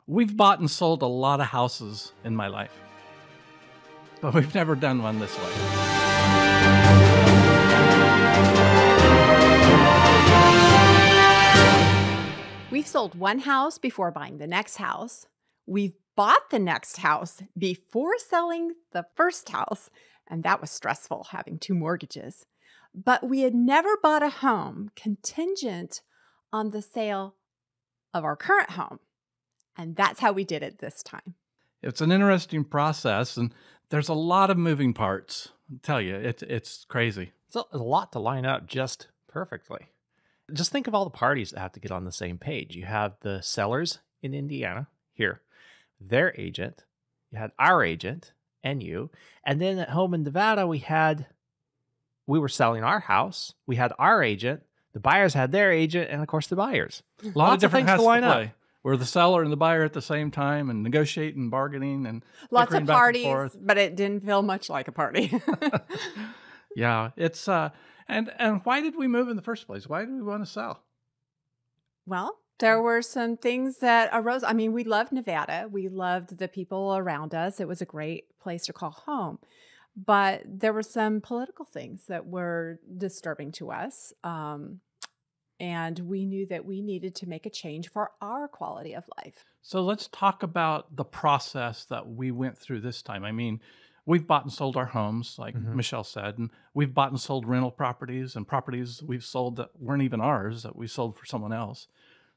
We've bought and sold a lot of houses in my life, but we've never done one this way. We've sold one house before buying the next house. We've bought the next house before selling the first house, and that was stressful, having 2 mortgages. But we had never bought a home contingent on the sale of our current home. And that's how we did it this time. It's an interesting process, and there's a lot of moving parts. I'll tell you, it's crazy. It's a lot to line up just perfectly. Just think of all the parties that have to get on the same page. You have the sellers in Indiana, here, their agent, you had our agent, and you. And then at home in Nevada, we were selling our house, we had our agent, the buyers had their agent, and of course the buyers. A lot of different things to line up. We're the seller and the buyer at the same time, and negotiating, bargaining, and lots of parties, but it didn't feel much like a party. Yeah, it's and why did we move in the first place? Why did we want to sell? Well, there were some things that arose. I mean, we loved Nevada. We loved the people around us. It was a great place to call home. But there were some political things that were disturbing to us. And we knew that we needed to make a change for our quality of life. So let's talk about the process that we went through this time. I mean, we've bought and sold our homes, like Michelle said, and we've bought and sold rental properties and properties we've sold that weren't even ours, that we sold for someone else.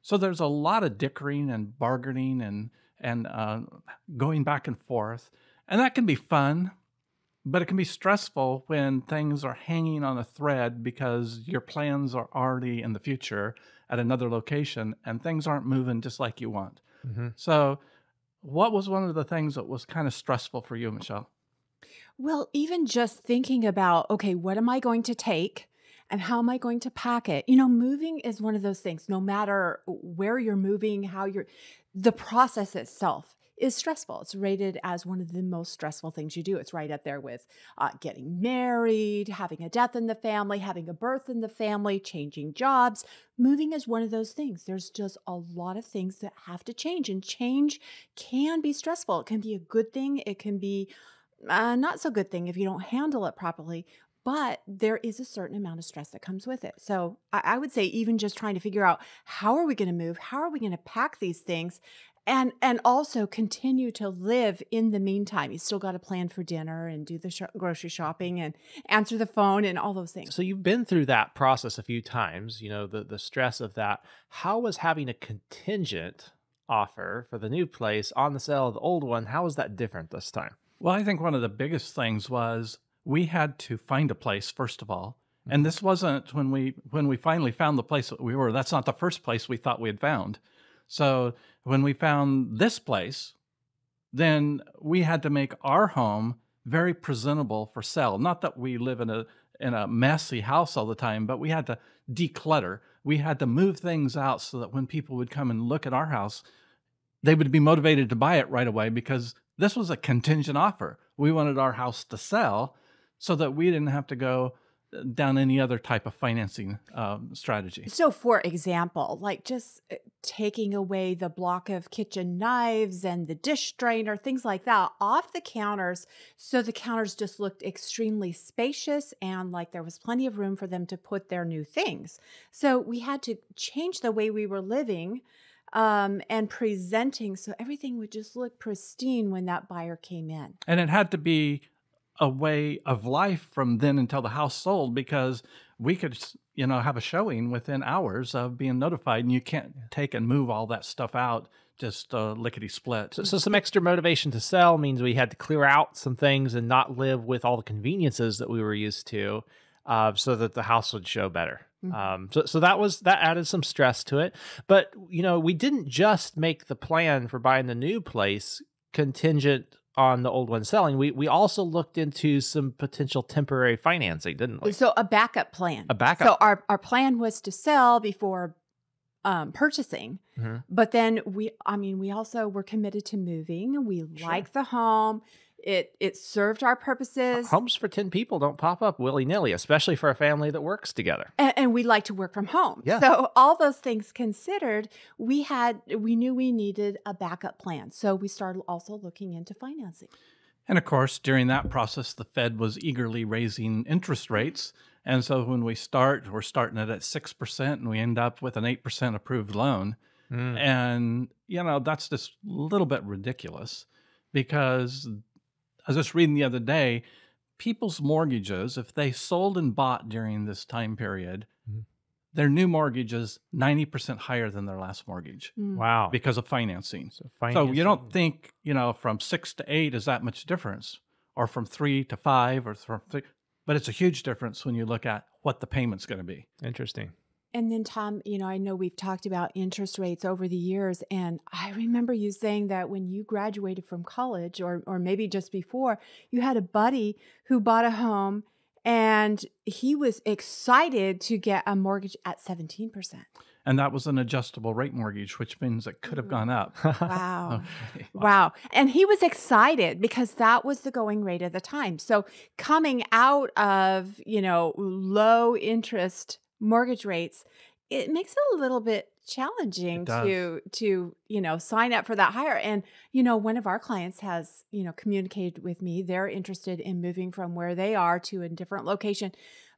So there's a lot of dickering and bargaining and going back and forth. And that can be fun, but it can be stressful when things are hanging on a thread because your plans are already in the future at another location and things aren't moving just like you want. So what was one of the things that was kind of stressful for you, Michelle? Well, even just thinking about, okay, what am I going to take and how am I going to pack it? You know, moving is one of those things, no matter where you're moving, the process itself is stressful. It's rated as one of the most stressful things you do. It's right up there with getting married, having a death in the family, having a birth in the family, changing jobs. Moving is one of those things. There's just a lot of things that have to change, and change can be stressful. It can be a good thing. It can be not so good thing if you don't handle it properly. But there is a certain amount of stress that comes with it. So I would say even just trying to figure out, how are we going to move? How are we going to pack these things? And also continue to live in the meantime. You still got to plan for dinner and do the grocery shopping and answer the phone and all those things. So you've been through that process a few times, you know, the stress of that. How was having a contingent offer for the new place on the sale of the old one, how was that different this time? Well, I think one of the biggest things was we had to find a place, first of all. And this wasn't when we finally found the place that we were. That's not the first place we thought we had found. So when we found this place, then we had to make our home very presentable for sale. Not that we live in a messy house all the time, but we had to declutter. We had to move things out so that when people would come and look at our house, they would be motivated to buy it right away because this was a contingent offer. We wanted our house to sell so that we didn't have to go down any other type of financing strategy. So for example, like just taking away the block of kitchen knives and the dish strainer, things like that off the counters. So the counters just looked extremely spacious and like there was plenty of room for them to put their new things. So we had to change the way we were living and presenting so everything would just look pristine when that buyer came in. And it had to be a way of life from then until the house sold, because we could, have a showing within hours of being notified, and you can't take and move all that stuff out just lickety split. So some extra motivation to sell means we had to clear out some things and not live with all the conveniences that we were used to, so that the house would show better. So that added some stress to it. But we didn't just make the plan for buying the new place contingent on the old one selling. We also looked into some potential temporary financing, didn't we? So a backup plan. A backup. So our plan was to sell before purchasing, but then we also were committed to moving. We liked the home. it served our purposes. Homes for 10 people don't pop up willy-nilly, especially for a family that works together. And we like to work from home. Yeah. So all those things considered, we knew we needed a backup plan. So we started also looking into financing. And of course, during that process, the Fed was eagerly raising interest rates. And so when we're starting it at 6% and we end up with an 8% approved loan. And, that's just a little bit ridiculous because I was just reading the other day, people's mortgages, if they sold and bought during this time period, their new mortgage is 90% higher than their last mortgage. Wow. Because of financing. So you don't think, from 6 to 8 is that much difference, or from 3 to 5, or from 3, but it's a huge difference when you look at what the payment's going to be. Interesting. And then, Tom, I know we've talked about interest rates over the years, and I remember you saying that when you graduated from college, or maybe just before, you had a buddy who bought a home, and he was excited to get a mortgage at 17%. And that was an adjustable rate mortgage, which means it could have gone up. Wow. Okay. Wow. And he was excited because that was the going rate at the time. So coming out of, low interest mortgage rates, it makes it a little bit challenging to sign up for that higher. And one of our clients has communicated with me, they're interested in moving from where they are to a different location,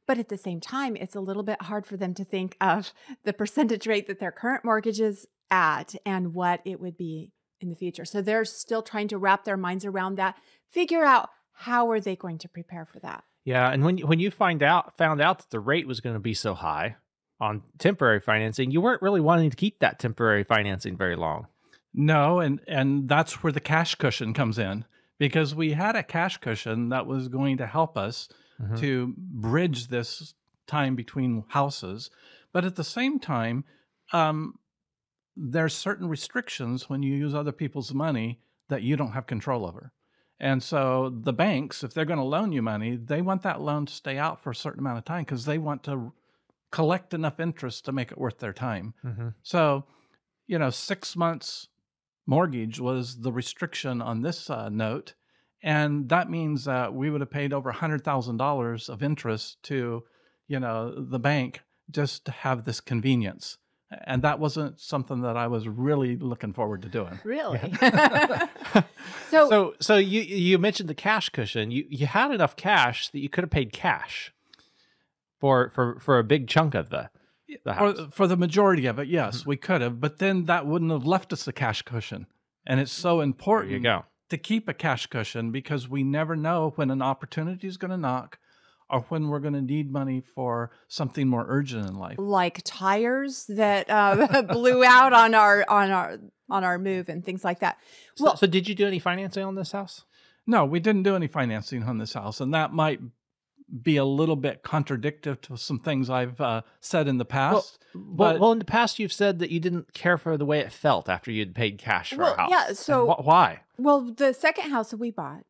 but at the same time it's a little bit hard for them to think of the percentage rate that their current mortgage is at and what it would be in the future. So they're still trying to wrap their minds around that, figure out how are they going to prepare for that. Yeah, and when you found out that the rate was going to be so high on temporary financing, you weren't really wanting to keep that temporary financing very long. No, and that's where the cash cushion comes in, because we had a cash cushion that was going to help us to bridge this time between houses. But at the same time, there's certain restrictions when you use other people's money that you don't have control over. And so the banks, if they're going to loan you money, they want that loan to stay out for a certain amount of time because they want to collect enough interest to make it worth their time. So, 6 months mortgage was the restriction on this note. And that means that we would have paid over $100,000 of interest to, the bank just to have this convenience. And that wasn't something that I was really looking forward to doing. Really? So you mentioned the cash cushion. You had enough cash that you could have paid cash for a big chunk of the house. For the majority of it, yes, we could have. But then that wouldn't have left us a cash cushion. And it's so important to keep a cash cushion because we never know when an opportunity is going to knock or when we're going to need money for something more urgent in life. Like tires that blew out on our move and things like that. Well, so did you do any financing on this house? No, we didn't do any financing on this house. And that might be a little bit contradictory to some things I've said in the past. Well, in the past, you've said that you didn't care for the way it felt after you'd paid cash for a house. Yeah, so why? Well, the second house that we bought,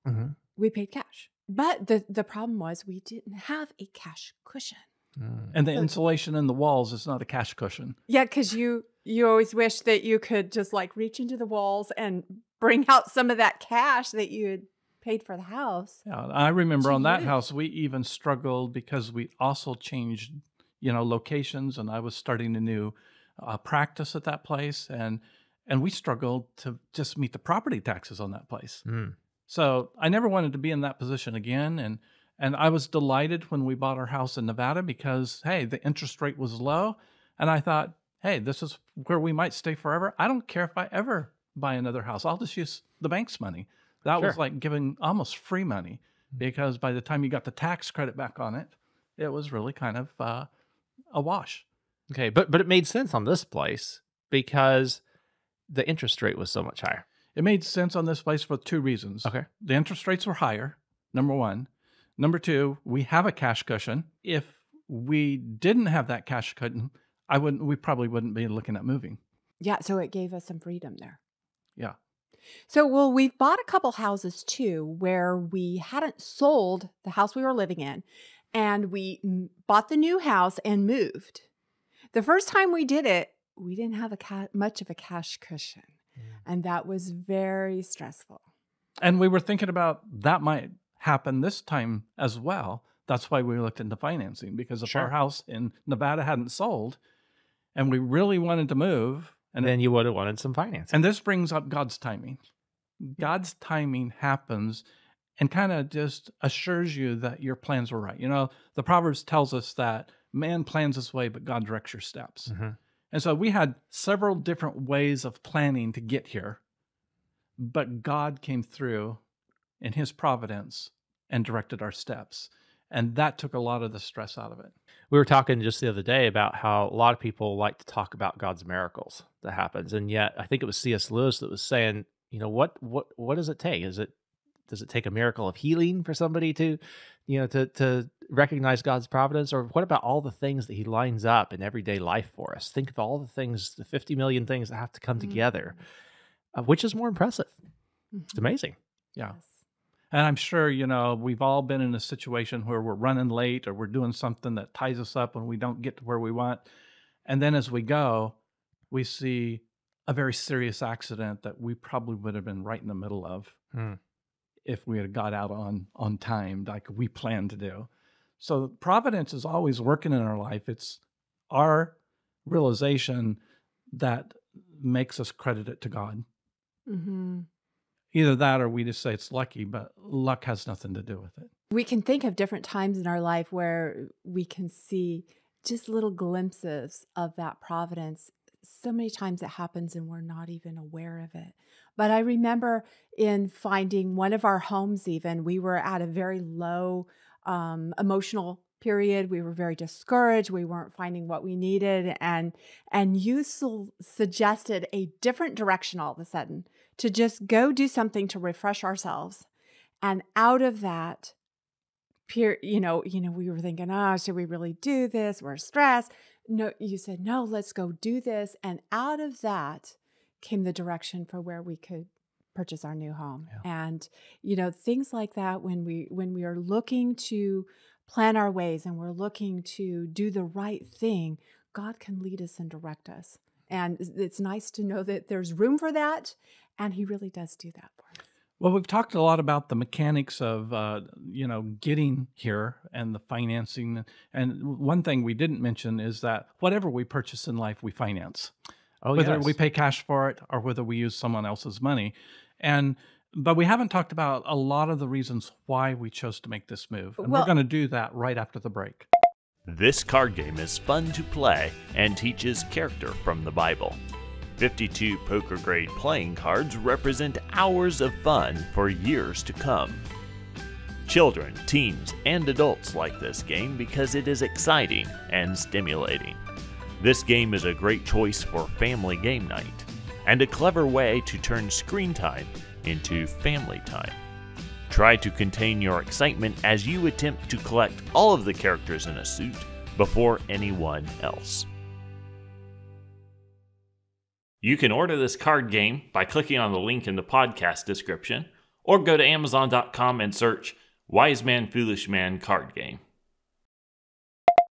we paid cash. But the problem was we didn't have a cash cushion. And the insulation in the walls is not a cash cushion. Yeah, because you always wish that you could just like reach into the walls and bring out some of that cash that you had paid for the house. Yeah, I remember on that house, we even struggled because we also changed, locations, and I was starting a new practice at that place, and we struggled to just meet the property taxes on that place. So I never wanted to be in that position again, and I was delighted when we bought our house in Nevada because, hey, the interest rate was low, and I thought, hey, this is where we might stay forever. I don't care if I ever buy another house. I'll just use the bank's money. That was like giving almost free money because by the time you got the tax credit back on it, it was really kind of a wash. Okay, but it made sense on this place because the interest rate was so much higher. It made sense on this place for two reasons. Okay. The interest rates were higher, number one. Number two, we have a cash cushion. If we didn't have that cash cushion, we probably wouldn't be looking at moving. Yeah, so it gave us some freedom there. Yeah. So, we've bought a couple houses too where we hadn't sold the house we were living in, and we bought the new house and moved. The first time we did it, we didn't have much of a cash cushion, and that was very stressful. And we were thinking about that might happen this time as well. That's why we looked into financing, because if Sure. our house in Nevada hadn't sold and we really wanted to move, And then you would have wanted some financing. and this brings up God's timing. God's timing happens and kind of just assures you that your plans were right. You know, the Proverbs tells us that man plans his way, but God directs your steps. Mhm. And so we had several different ways of planning to get here, but God came through in his providence and directed our steps. And that took a lot of the stress out of it. We were talking just the other day about how a lot of people like to talk about God's miracles that happens, and yet I think it was C.S. Lewis that was saying, you know, what does it take? Does it take a miracle of healing for somebody to, you know, to recognize God's providence, or what about all the things that He lines up in everyday life for us? Think of all the things, the 50 million things that have to come together. Which is more impressive? It's amazing. Yeah. Yes. And I'm sure, you know, we've all been in a situation where we're running late or we're doing something that ties us up and we don't get to where we want. And then as we go, we see a very serious accident that we probably would have been right in the middle of if we had got out on time like we planned to do. So providence is always working in our life. It's our realization that makes us credit it to God. Mm-hmm. Either that or we just say it's lucky, but luck has nothing to do with it. We can think of different times in our life where we can see just little glimpses of that providence. So many times it happens and we're not even aware of it. But I remember in finding one of our homes, even, we were at a very low emotional period. We were very discouraged. We weren't finding what we needed. And you suggested a different direction all of a sudden, to just go do something to refresh ourselves. And out of that, we were thinking, should we really do this? We're stressed. No, you said, no, let's go do this. And out of that came the direction for where we could purchase our new home. Yeah. And, things like that, when we are looking to plan our ways and we're looking to do the right thing, God can lead us and direct us. And it's nice to know that there's room for that. And He really does do that for us. Well, we've talked a lot about the mechanics of, getting here and the financing. And one thing we didn't mention is that whatever we purchase in life, we finance. Whether we pay cash for it or whether we use someone else's money. But we haven't talked about a lot of the reasons why we chose to make this move. And we're going to do that right after the break. This card game is fun to play and teaches character from the Bible. 52 poker-grade playing cards represent hours of fun for years to come. Children, teens, and adults like this game because it is exciting and stimulating. This game is a great choice for family game night, and a clever way to turn screen time into family time. Try to contain your excitement as you attempt to collect all of the characters in a suit before anyone else. You can order this card game by clicking on the link in the podcast description, or go to Amazon.com and search Wise Man, Foolish Man card game.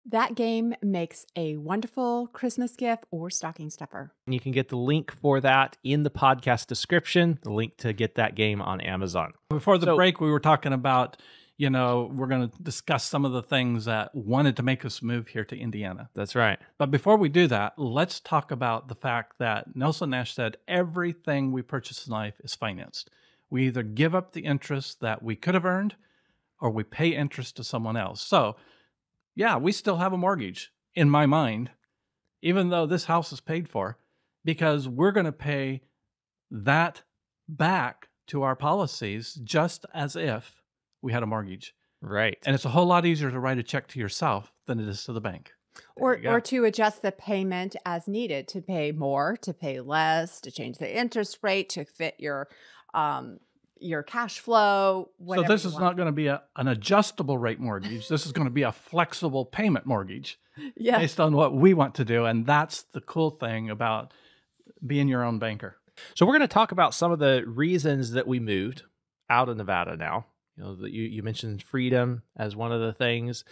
That game makes a wonderful Christmas gift or stocking stuffer. You can get the link for that in the podcast description, the link to get that game on Amazon. Before the break, we were talking about, we're going to discuss some of the things that wanted to make us move here to Indiana. That's right. But before we do that, let's talk about the fact that Nelson Nash said everything we purchase in life is financed. We either give up the interest that we could have earned or we pay interest to someone else. So, yeah, we still have a mortgage in my mind, even though this house is paid for, because we're going to pay that back to our policies just as if we had a mortgage. Right. And it's a whole lot easier to write a check to yourself than it is to the bank. Or to adjust the payment as needed, to pay more, to pay less, to change the interest rate, to fit your cash flow. So this is not going to be an adjustable rate mortgage. This is going to be a flexible payment mortgage based on what we want to do. And that's the cool thing about being your own banker. So we're going to talk about some of the reasons that we moved out of Nevada now. You mentioned freedom as one of the things.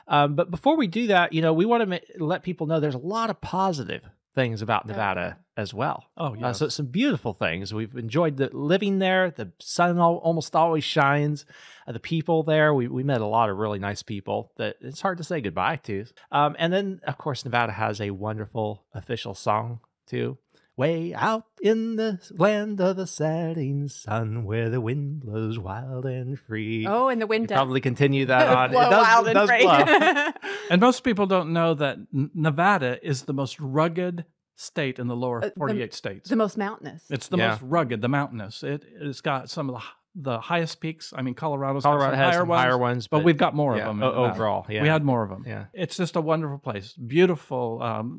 But before we do that, we want to let people know there's a lot of positive things about Nevada as well. Oh, yeah. So some beautiful things. We've enjoyed living there. The sun almost always shines. The people there, we met a lot of really nice people that it's hard to say goodbye to. And then, of course, Nevada has a wonderful official song, too. Way out in the land of the setting sun, where the wind blows wild and free. Oh, and the wind You does probably continue that on. blow wild and free. Blow. And most people don't know that Nevada is the most rugged state in the lower 48 states. The most mountainous. It's the most rugged, the mountainous. It's got some of the highest peaks. I mean, Colorado has some higher ones, but we've got more of them. Overall, we had more of them. Yeah. It's just a wonderful place. Beautiful,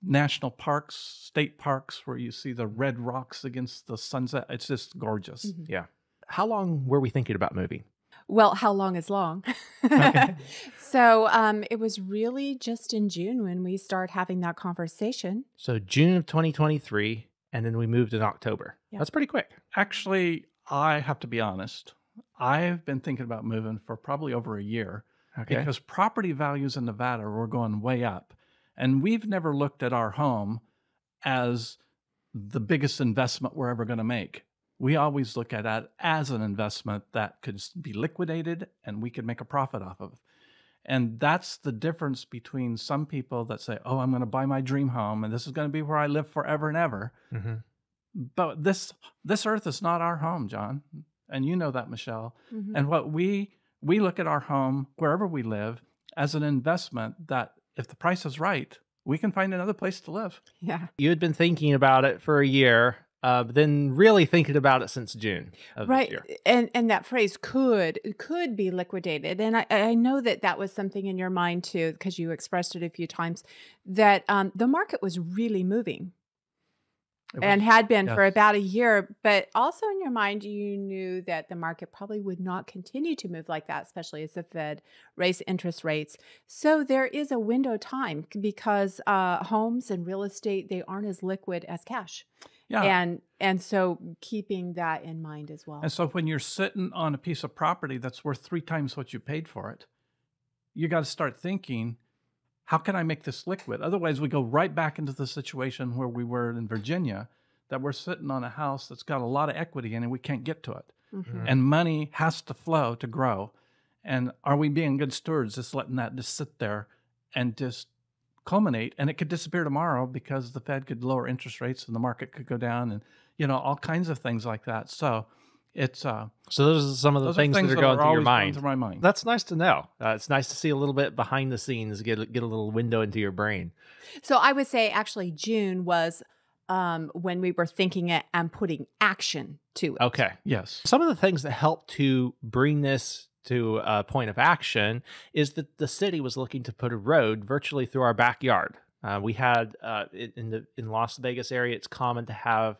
national parks, state parks where you see the red rocks against the sunset. It's just gorgeous. Mm-hmm. Yeah. How long were we thinking about moving? Well, how long is long? Okay. So it was really just in June when we started having that conversation. So June of 2023, and then we moved in October. Yeah. That's pretty quick. Actually, I have to be honest. I've been thinking about moving for probably over a year because property values in Nevada were going way up. And we've never looked at our home as the biggest investment we're ever going to make. We always look at it as an investment that could be liquidated and we could make a profit off of. And that's the difference between some people that say, oh, I'm going to buy my dream home and this is going to be where I live forever and ever. Mm-hmm. But this earth is not our home, John. And you know that, Michelle. Mm-hmm. And what we look at our home, wherever we live, as an investment that if the price is right, we can find another place to live. Yeah. You had been thinking about it for a year, but then really thinking about it since June of this year. And that phrase could be liquidated. And I know that was something in your mind too, because you expressed it a few times, that the market was really moving. And had been for about a year, but also in your mind, you knew that the market probably would not continue to move like that, especially as the Fed raised interest rates. So there is a window of time because homes and real estate, they aren't as liquid as cash. Yeah. And so keeping that in mind as well. And so when you're sitting on a piece of property that's worth 3 times what you paid for it, you got to start thinking, how can I make this liquid? Otherwise, we go right back into the situation where we were in Virginia, that we're sitting on a house that's got a lot of equity in it and we can't get to it. Mm-hmm. And money has to flow to grow. And are we being good stewards, just letting that just sit there and just culminate? And it could disappear tomorrow because the Fed could lower interest rates and the market could go down and, all kinds of things like that. So it's so those are some of the things that are going through your mind. Through my mind. That's nice to know. It's nice to see a little bit behind the scenes, get a little window into your brain. So I would say actually June was when we were thinking it and putting action to it. Okay. Yes. Some of the things that helped to bring this to a point of action is that the city was looking to put a road virtually through our backyard. We had in Las Vegas area, it's common to have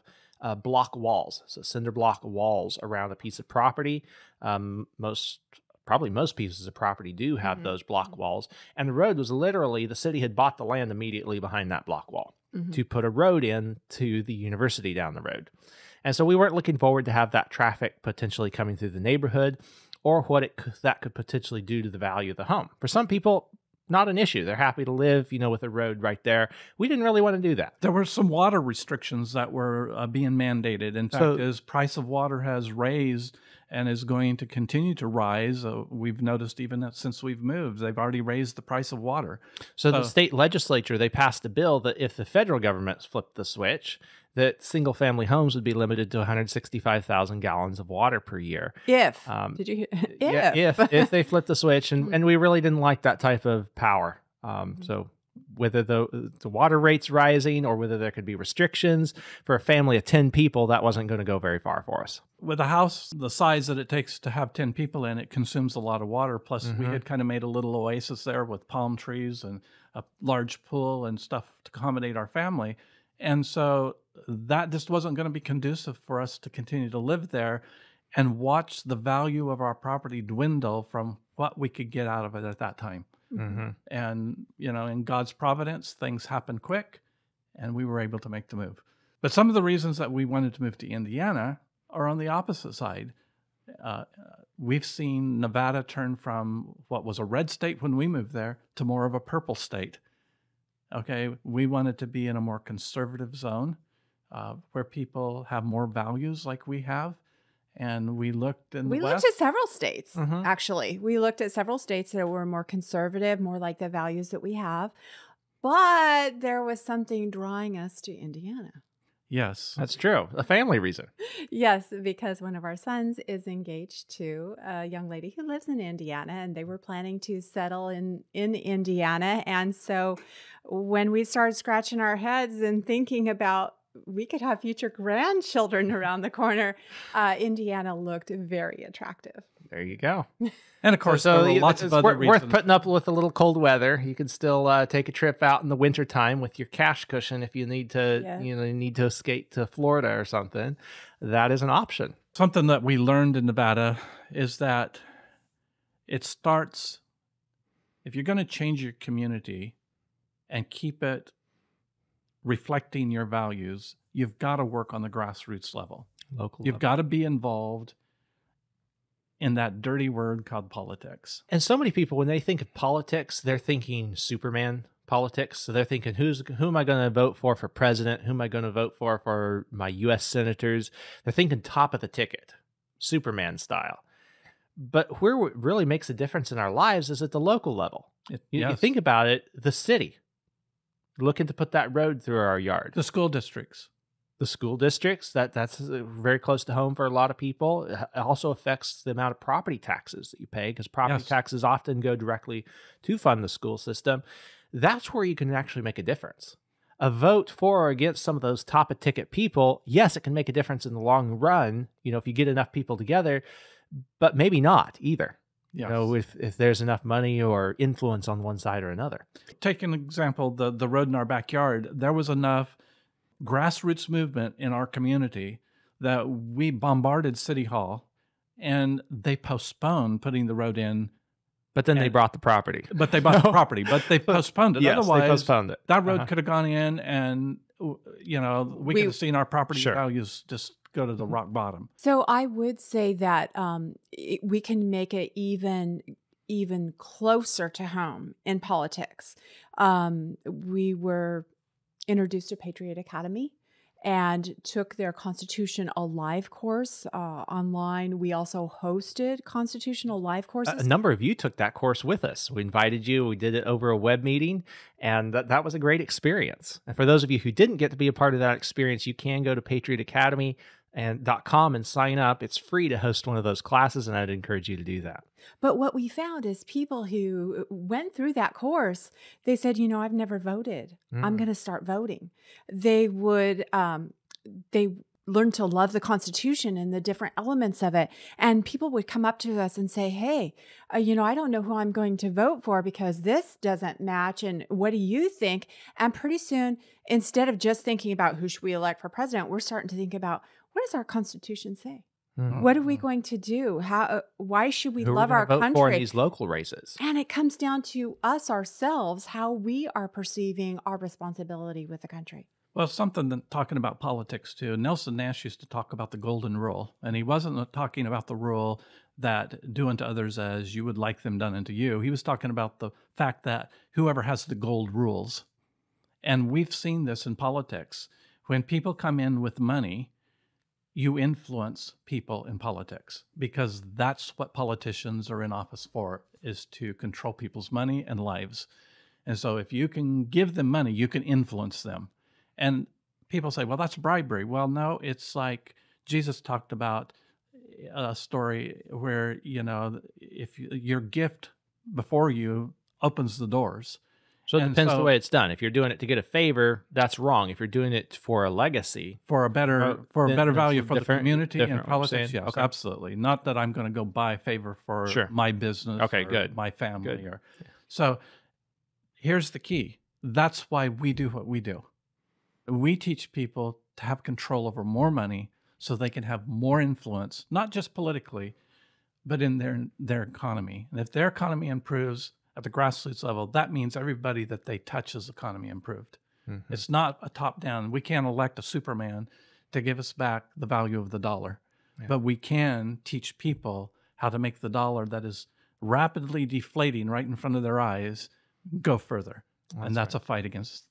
block walls, so cinder block walls around a piece of property. Most pieces of property do have those block walls. And the road was literally, the city had bought the land immediately behind that block wall to put a road in to the university down the road. And so we weren't looking forward to have that traffic potentially coming through the neighborhood or what that could potentially do to the value of the home. For some people, not an issue. They're happy to live, with a road right there. We didn't really want to do that. There were some water restrictions that were being mandated. In fact, as price of water has raised and is going to continue to rise, we've noticed even since we've moved, they've already raised the price of water. So the state legislature, they passed a bill that if the federal government flipped the switch, that single-family homes would be limited to 165,000 gallons of water per year. If If they flipped the switch, and we really didn't like that type of power. So whether the water rates rising or whether there could be restrictions for a family of 10 people, that wasn't going to go very far for us. With a house the size that it takes to have 10 people in, it consumes a lot of water. Plus, we had kind of made a little oasis there with palm trees and a large pool and stuff to accommodate our family. And so that just wasn't going to be conducive for us to continue to live there and watch the value of our property dwindle from what we could get out of it at that time. Mm-hmm. And, in God's providence, things happen quick and we were able to make the move. But some of the reasons that we wanted to move to Indiana are on the opposite side. We've seen Nevada turn from what was a red state when we moved there to more of a purple state. Okay, we wanted to be in a more conservative zone where people have more values like we have. And we looked in the We looked West. at several states, Mhm. actually. We looked at several states that were more conservative, more like the values that we have. But there was something drawing us to Indiana. Yes. That's true. A family reason. Yes, because one of our sons is engaged to a young lady who lives in Indiana, and they were planning to settle in Indiana. And so when we started scratching our heads and thinking about we could have future grandchildren around the corner, Indiana looked very attractive. There you go. And of course, there were lots of it's other worth reasons. putting up with a little cold weather. You can still take a trip out in the wintertime with your cash cushion if you need to, Yes. you need to escape to Florida or something. That is an option. Something that we learned in Nevada is that it starts, if you're going to change your community and keep it reflecting your values, you've got to work on the grassroots level. Local. You've got to be involved in that dirty word called politics. And so many people, when they think of politics, they're thinking Superman politics. So they're thinking, who am I going to vote for president? Who am I going to vote for my U.S. senators? They're thinking top of the ticket, Superman style. But where it really makes a difference in our lives is at the local level. You think about it, the city, looking to put that road through our yard. The school districts. The school districts, that's very close to home for a lot of people. It also affects the amount of property taxes that you pay, because property Yes. taxes often go directly to fund the school system. That's where you can actually make a difference. A vote for or against some of those top of ticket people, yes, it can make a difference in the long run, if you get enough people together, but maybe not either. Yes. If there's enough money or influence on one side or another. Take an example, the road in our backyard. There was enough grassroots movement in our community that we bombarded City Hall, and they postponed putting the road in. But then they brought the property. But they bought the property, but they postponed it. Yes, Otherwise, they postponed it. that road could have gone in, and we could have seen our property Sure. values just go to the rock bottom. So I would say that we can make it even closer to home in politics. We were introduced to Patriot Academy and took their Constitution Alive course online. We also hosted Constitutional Live courses. A number of you took that course with us. We invited you. We did it over a web meeting, and that was a great experience. And for those of you who didn't get to be a part of that experience, you can go to patriotacademy.com and sign up. It's free to host one of those classes, and I'd encourage you to do that. But what we found is people who went through that course, they said, I've never voted. I'm going to start voting. They would, they learned to love the Constitution and the different elements of it. And people would come up to us and say, hey, I don't know who I'm going to vote for because this doesn't match. And what do you think? And pretty soon, instead of just thinking about who should we elect for president, we're starting to think about, what does our Constitution say? What are we going to do? Why should we love our vote country? for in these local races? And it comes down to us ourselves, how we are perceiving our responsibility with the country. Well, something that, talking about politics too, Nelson Nash used to talk about the golden rule, and he wasn't talking about the rule that do unto others as you would like them done unto you. He was talking about the fact that whoever has the gold rules. And we've seen this in politics. When people come in with money, you influence people in politics, because that's what politicians are in office for, is to control people's money and lives. And so if you can give them money, you can influence them. And people say, well, that's bribery. Well, no, it's like Jesus talked about a story where, if your gift before you opens the doors. So it And depends so- the way it's done. If you're doing it to get a favor, that's wrong. If you're doing it for a legacy, For a better then value it's for the different- community and different what you're politics, saying. yes, Okay. absolutely. Not that I'm going to go buy favor for Sure. my business, Okay, or good. my family. Good. So here's the key. That's why we do what we do. We teach people to have control over more money so they can have more influence, not just politically, but in their economy. And if their economy improves at the grassroots level, that means everybody that they touch's economy improved. It's not a top-down. We can't elect a Superman to give us back the value of the dollar, but we can teach people how to make the dollar that is rapidly deflating right in front of their eyes go further. And that's a fight against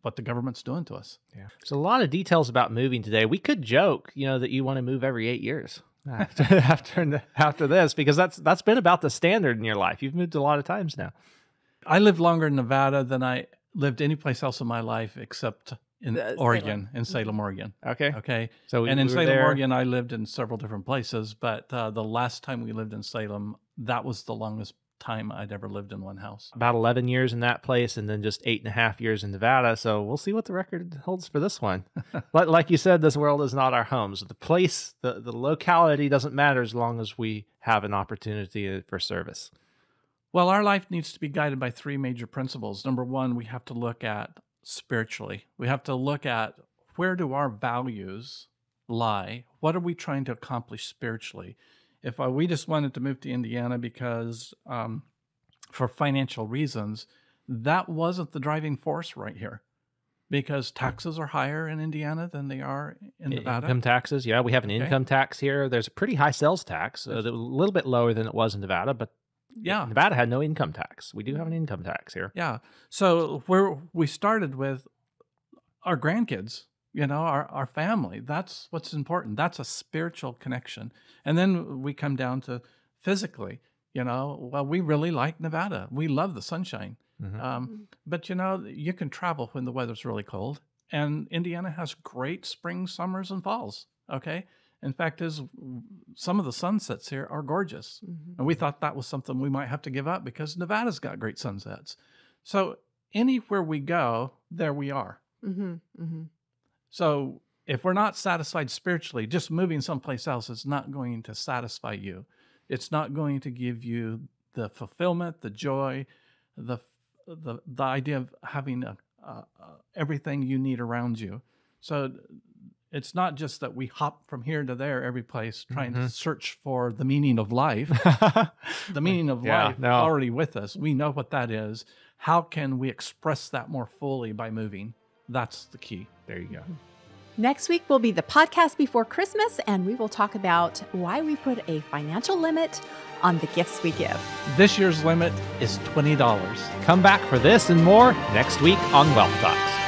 what the government's doing to us. Yeah. So a lot of details about moving today. We could joke, that you want to move every 8 years after this, because that's been about the standard in your life. You've moved a lot of times now. I lived longer in Nevada than I lived any place else in my life except in Oregon, in Salem, Oregon. Okay. So we in were Salem, there. Oregon, I lived in several different places, but the last time we lived in Salem, that was the longest time I'd ever lived in one house. About 11 years in that place, and then just 8.5 years in Nevada. So we'll see what the record holds for this one. But like you said, this world is not our home. So the place, the locality doesn't matter as long as we have an opportunity for service. Well, our life needs to be guided by three major principles. Number one, we have to look at spiritually. We have to look at where do our values lie? What are we trying to accomplish spiritually? If we just wanted to move to Indiana because for financial reasons, that wasn't the driving force right here, because taxes are higher in Indiana than they are in Nevada. Income taxes, yeah. We have an income tax here. There's a pretty high sales tax, a little bit lower than it was in Nevada, but Nevada had no income tax. We do have an income tax here. Yeah. So where we started with our grandkids, our family, that's what's important. That's a spiritual connection. And then we come down to physically, well, we really like Nevada. We love the sunshine. But, you can travel when the weather's really cold. And Indiana has great spring, summers, and falls, okay? In fact, some of the sunsets here are gorgeous. And we thought that was something we might have to give up because Nevada's got great sunsets. So anywhere we go, there we are. So if we're not satisfied spiritually, just moving someplace else is not going to satisfy you. It's not going to give you the fulfillment, the joy, the idea of having everything you need around you. So it's not just that we hop from here to there every place trying to search for the meaning of life. The meaning of life is already with us. We know what that is. How can we express that more fully by moving? That's the key. There you go. Next week will be the podcast before Christmas, and we will talk about why we put a financial limit on the gifts we give. This year's limit is $20. Come back for this and more next week on Wealth Talks.